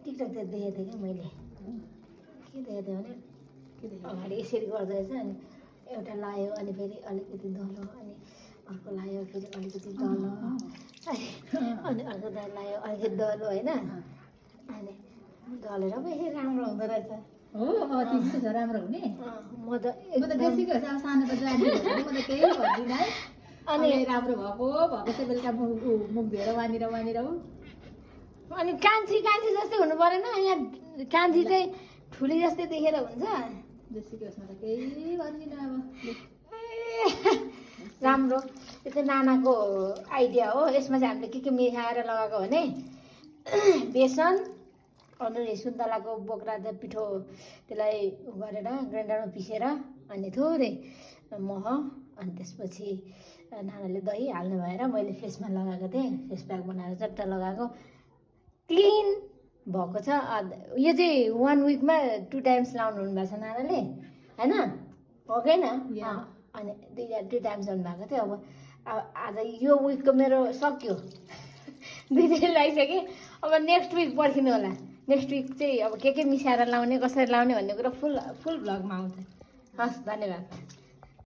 TikTok त देखेको थिएँ क्या मैले के देखेको थिएँ भने अगाडि यसरी गर्दो रहेछ अनि एउटा लायो अनि फेरि अलिकति दलो अनि अर्को लायो फेरि अलिकति दलो अनि अर्को लायो अलिकति दलो होइन अनि दलेर पो यसरी राम्रो हुँदो रहेछ हो त्यस्तो छ राम्रो हुने म त बेसीको छ सानो त जाने म त केही भन्दिनँ है अनि राम्रो भएको चाहिँ बेलुका मुख धोएर वहाँनिर अनि कान्छी जस्तै हुनु परेन यहाँ कान्छी चाहिँ ठुली जस्तै देखेर हुन्छ बेसीको उसमा त केही भन्दिनँ अब राम्रो यो चाहिँ नानाको आइडिया हो यसमा चाहिँ हामीले के मिसाएर लगाएको भने बेसन अनि सुन्तलाको बोक्रा पिठो त्यसलाई गरेर ग्राइन्डरमा पिसेर अनि थोरै मह अनि त्यसपछि नानाले दही हाल्नु भएर मैले फेसमा लगाएको थिएँ फेस प्याक बनाएर चट्ट लगाएको क्लिन भएको छ यो चाहिँ 1 विकमा 2 टाइम्स लाउनु हुनुभएको छ नानाले होइन हो कि होइन अनि 2 टाइम्स लाउनु भएको थियो अब आज यो विकको मेरो सक्यो 2 दिन लगाइसकेँ अब नेक्स्ट विक पर्खिनु होला नेक्स्ट विक चाहिँ अब के मिसाएर लाउने कसरी लाउने भन्ने कुरा फुल भ्लगमा आउँछ हस् धन्यवाद